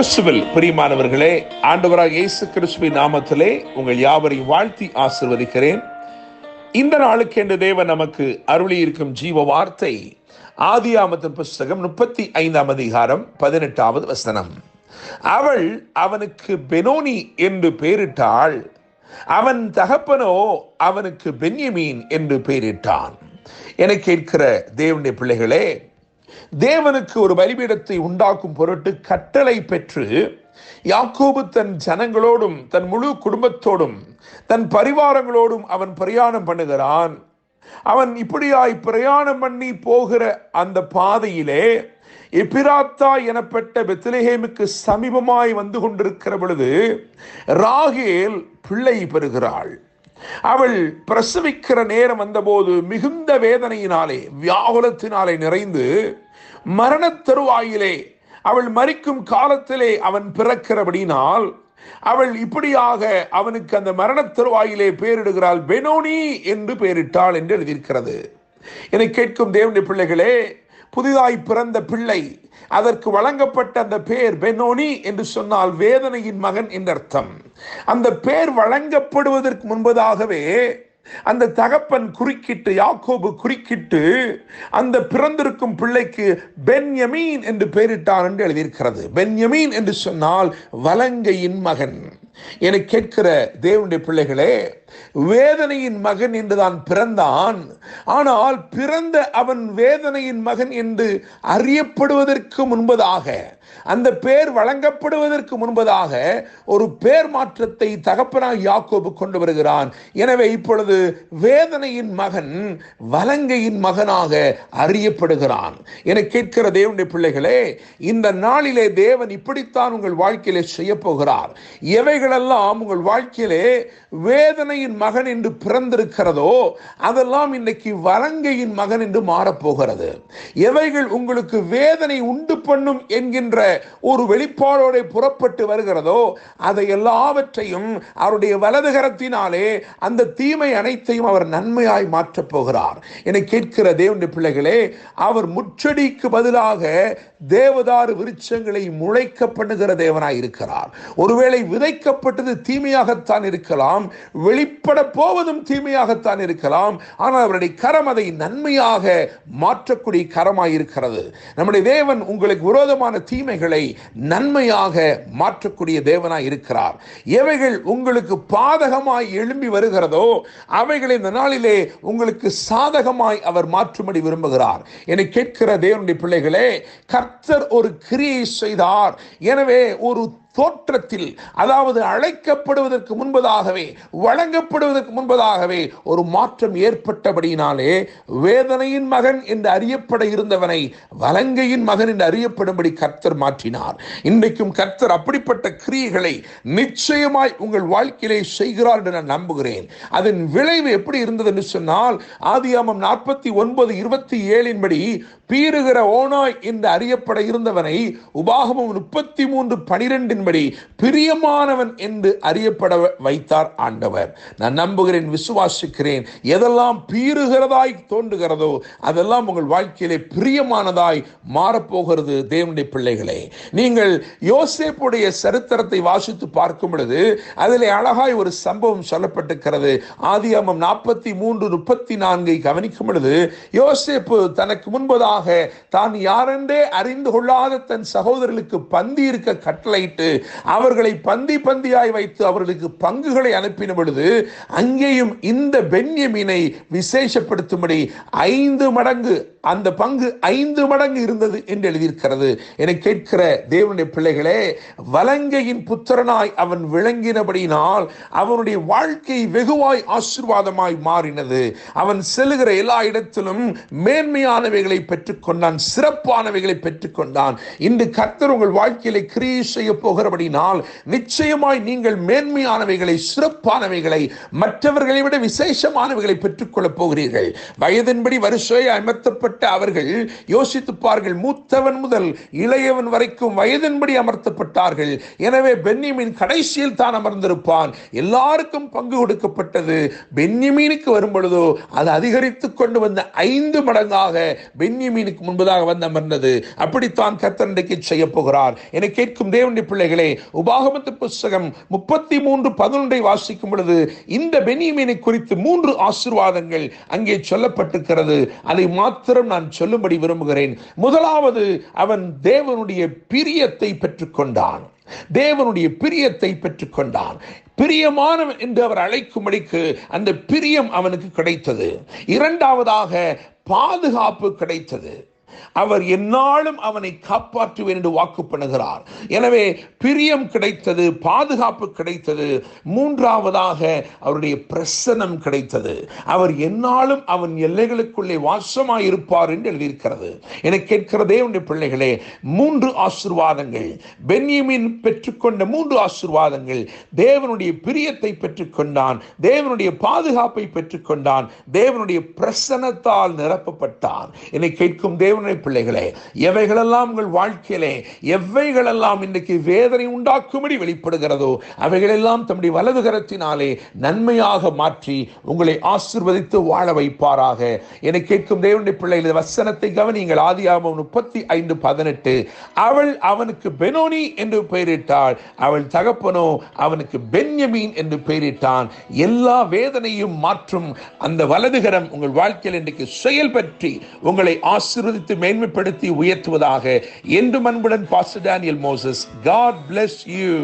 கிறிஸ்துவில் பிரியமானவர்களே, ஆண்டவராக இயேசு கிறிஸ்துவின் நாமத்திலே உங்கள் யாவரையும் வாழ்த்தி ஆசீர்வதிக்கிறேன். இந்த நாளுக்கு என்று தேவன் நமக்கு அருளி இருக்கும் ஜீவ வார்த்தை ஆதியாகமத்தின் புஸ்தகம் 35ஆம் அதிகாரம் 18வது வசனம். அவள் அவனுக்கு பெனோனி என்று பெயரிட்டாள், அவன் தகப்பனோ அவனுக்கு பென்யமீன் என்று பெயரிட்டான். என கேட்கிற தேவனுடைய பிள்ளைகளே, தேவனுக்கு ஒரு பலிபீடத்தை உண்டாக்கும் பொருட்டு கட்டளை பெற்று யாக்கோபு தன் ஜனங்களோடும் தன் முழு குடும்பத்தோடும் தன் பரிவாரங்களோடும் அவன் பிரயாணம் பண்ணுகிறான். அவன் இப்படியாய் பிரயாணம் பண்ணி போகிற அந்த பாதையிலே எப்பிராத்தா எனப்பட்ட பெத்லெகேமுக்கு சமீபமாய் வந்து கொண்டிருக்கிற பொழுது ராகேல் பிள்ளை பெறுகிறாள். அவள் பிரசவிக்கிற நேரம் வந்தபோது மிகுந்த வேதனையினாலே வியாகுலத்தினாலே நிறைந்து மரண தருவாயிலே அவள் மரிக்கும் காலத்திலே அவன் பிறக்கிறபடினால் அவள் இப்படியாக அவனுக்கு அந்த மரண தருவாயிலே பெயரிடுகிறாள். பெனோனி என்று பெயரிட்டாள் என்று எழுதியிருக்கிறது. என்னை கேட்கும் தேவனுடைய பிள்ளைகளே, புதிதாய் பிறந்த பிள்ளை அதற்கு வழங்கப்பட்ட அந்த பெயர் பெனோனி என்று சொன்னால் வேதனையின் மகன் என்று அர்த்தம். அந்த பெயர் வழங்கப்படுவதற்கு முன்பதாகவே அந்த தகப்பன் குறுக்கிட்டு, யாக்கோபு குறுக்கிட்டு அந்த பிறந்திருக்கும் பிள்ளைக்கு பென்யமீன் என்று பெயரிட்டார் என்று எழுதியிருக்கிறது. பென்யமீன் என்று சொன்னால் வலங்கையின் மகன். என கேட்கிற தேவனுடைய பிள்ளைகளே, வேதனையின் மகன் என்றுதான் பிறந்தான். ஆனால் பிறந்த அவன் வேதனையின் மகன் என்று அறியப்படுவதற்கு முன்பதாக, அந்த பெயர் வழங்கப்படுவதற்கு முன்பதாக ஒரு பெயர் மாற்றத்தை தகப்பனாக யாக்கோபு கொண்டு வருகிறான். எனவே இப்பொழுது வேதனையின் மகன் வலங்கையின் மகனாக அறியப்படுகிறான். என கேட்கிற தேவனுடைய பிள்ளைகளே, இந்த நாளிலே தேவன் இப்படித்தான் உங்கள் வாழ்க்கையிலே செய்ய போகிறார். எவைகளெல்லாம் உங்கள் வாழ்க்கையிலே வேதனையின் மகன் என்று பிறந்திருக்கிறதோ அதெல்லாம் இன்னைக்கு வலங்கையின் மகன் என்று மாறப்போகிறது. எவைகள் உங்களுக்கு வேதனை உண்டு பண்ணும் என்கின்ற ஒரு வெளிப்பாடோடு புறப்பட்டு வருகிறதோ அதை எல்லாவற்றையும் அவருடைய வலது கரத்தினாலே அந்த தீமை அனைத்தையும் அவர் நன்மையாய் மாற்றப் போகிறார். என கேட்கிற தேவனுடைய பிள்ளைகளே, அவர் முச்செடிக்கு பதிலாக தேவதாரு விருட்சங்களை முளைக்க பண்ணுகிற தேவனாய் இருக்கிறார். ஒருவேளை விதைக்கப்பட்டது தீமையாகத்தான் இருக்கலாம், வெளிப்பட போவதும் தீமையாகத்தான் இருக்கலாம். ஆனால் அவருடைய கரம் அதை நன்மையாக மாற்றக்கூடிய கரமாய் இருக்கிறது. நம்முடைய தேவன் உங்களுக்கு விரோதமான தீமைகளை நன்மையாக மாற்றக்கூடிய தேவனாய் இருக்கிறார். எவைகள் உங்களுக்கு பாதகமாய் எழும்பி வருகிறதோ அவைகளை இந்த நாளிலே உங்களுக்கு சாதகமாய் அவர் மாற்றும்படி விரும்புகிறார். என கேட்கிற தேவனுடைய பிள்ளைகளே, கர்த்தர் ஒரு கிரியை செய்தார். எனவே ஒரு தோற்றத்தில், அதாவது அழைக்கப்படுவதற்கு முன்பதாகவே, வழங்கப்படுவதற்கு முன்பதாகவே ஒரு மாற்றம் ஏற்பட்டபடியினாலே வேதனையின் மகன் என்று அறியப்பட இருந்தவனை வலங்கையின் மகன் என்று அறியப்படும்படி கர்த்தர் மாற்றினார். இன்றைக்கும் கர்த்தர் அப்படிப்பட்ட கிரியைகளை நிச்சயமாய் உங்கள் வாழ்க்கையிலே செய்கிறார் என்று நான் நம்புகிறேன். அதன் விளைவு எப்படி இருந்தது என்று சொன்னால், ஆதியாகமம் 49:27 படி பீறுகிற ஓனாய் என்று அறியப்பட இருந்தவனை உபாகமம் 33:12 படி பிரியமானவன் என்று அறியப்பட வைத்தார் ஆண்டவர். நான் நம்புகிறேன், விசுவாசிக்கிறேன். எதெல்லாம் பீறுகிறதாய் தோன்றுகிறதோ அதெல்லாம் உங்கள் வாழ்க்கையிலே பிரியமானதாய் மாறப்போகிறது. தேவனுடைய பிள்ளைகளே, நீங்கள் யோசேப்புடைய சரித்திரத்தை வாசித்து பார்க்கும் பொழுது அதிலே அழகாய் ஒரு சம்பவம் சொல்லப்பட்டிருக்கிறது. ஆதியாகமம் 43:34 கவனிக்கும் பொழுது, யோசேப்பு தனக்கு முன்பதாக தான் யாரென்றே அறிந்து கொள்ளாத தன் சகோதரர்களுக்கு பந்தி இருக்க கட்டளையிட்டு அவர்களை பந்தி பந்தியாய் வைத்து அவர்களுக்கு பங்குகளை அனுப்பின பொழுது அங்கேயும் இந்த பென்யமீனை விசேஷப்படுத்தும்படி 5 மடங்கு, அந்த பங்கு 5 மடங்கு இருந்தது என்று எழுதியிருக்கிறது. என கேட்கிற தேவனுடைய பிள்ளைகளே, வலங்கையின் புத்திரனாய் அவன் விளங்கினபடியினால் அவனுடைய வாழ்க்கை வெகுவாய் ஆசீர்வாதமாய் மாறினது. அவன் செல்லுகிற எல்லா இடத்திலும் மேன்மையானவைகளை பெற்றுக்கொண்டான், சிறப்பானவைகளை பெற்றுக்கொண்டான். இன்று கர்த்தர் உங்கள் வாழ்க்கையிலே கிரியை செய்ய போகிறபடினால் நிச்சயமாய் நீங்கள் மேன்மையானவைகளை, சிறப்பானவைகளை, மற்றவர்களை விட விசேஷமானவைகளை பெற்றுக்கொள்ளப் போகிறீர்கள். வயதின்படி வருஷை அமர்த்தப்பட்ட அமர்த்தப்பட்ட அவர்கள் யோசித்துப்பார்கள், மூத்தவன் முதல் இளையவன் வரைக்கும் வயதின்படி அமர்த்தப்பட்டார்கள். எனவே பென்யமீன் கடைசியில் தான் அமர்ந்திருப்பான். எல்லாருக்கும் பங்கு கொடுக்கப்பட்டது. பென்யமீனுக்கு வரும் பொழுதோ அது அதிகரித்துக் கொண்டு வந்த 5 மடங்காக பென்யமீனுக்கு முன்பதாக வந்து அமர்ந்தது. அப்படித்தான் கர்த்தர் இன்றைக்கு செய்ய போகிறார். என கேட்கும் தேவனுடைய பிள்ளைகளே, உபாகமத்து புஸ்தகம் 33:11 வாசிக்கும் பொழுது இந்த பென்யமீனை குறித்து 3 ஆசீர்வாதங்கள் அங்கே சொல்லப்பட்டிருக்கிறது. அதை மாத்திரம் நான் சொல்லும்படி விரும்புகிறேன். முதலாவது, அவன் தேவனுடைய பிரியத்தை பெற்றுக்கொண்டான். தேவனுடைய பிரியத்தை பெற்றுக்கொண்டான். பிரியமானவன் என்று அவர் அழைக்கும்படிக்கு அந்த பிரியம் அவனுக்கு கிடைத்தது. இரண்டாவதாக, பாதுகாப்பு கிடைத்தது. அவர் எந்நாளும் அவனை காப்பாற்றுவேன் என்று வாக்கு பண்ணுகிறார். எனவே பிரியம் கிடைத்தது, பாதுகாப்பு கிடைத்தது. மூன்றாவதாக, அவருடைய பிரசன்னம் கிடைத்தது. அவர் எந்நாளும் அவன் எல்லைகளுக்குள்ளே வாசமாய் இருப்பார் என்று எழுதியிருக்கிறது. என கேட்கிற தேவனுடைய பிள்ளைகளே, 3 ஆசீர்வாதங்கள், பென்யமீன் பெற்றுக்கொண்ட 3 ஆசீர்வாதங்கள். தேவனுடைய பிரியத்தை பெற்றுக்கொண்டான், தேவனுடைய பாதுகாப்பை பெற்றுக்கொண்டான், தேவனுடைய பிரசன்னத்தால் நிரப்பப்பட்டான். என்னை கேட்கும் தேவனுடைய பிள்ளைகளே, எவைகளெல்லாம் உங்கள் வாழ்க்கையிலே, எவைகளெல்லாம் இன்றைக்கு வேதனை உண்டாக்கும்படி வெளிப்படுகிறதோ அவைகளெல்லாம் தம்முடைய வலது கரத்தினாலே நன்மையாக மாற்றி உங்களை ஆசீர்வதித்து வாழ வைப்பாராக. என கேட்கும் தேவனுடைய பிள்ளைகளே, வசனத்தை கவனியுங்கள். ஆதியாகமம் 35:18, அவள் அவனுக்கு பெனோனி என்று பெயரிட்டாள், அவள் தகப்பனோ அவனுக்கு பென்யமீன் என்று பெயரிட்டான். எல்லா வேதனையும் மாற்றும் அந்த வலதுகரம் உங்கள் வாழ்க்கையில் இன்றைக்கு செயல்பற்றி உங்களை ஆசீர்வதித்து மேன்மைப்படுத்தி உயர்த்துவதாக. என்று அன்புடன் pastor Daniel Moses. God bless you.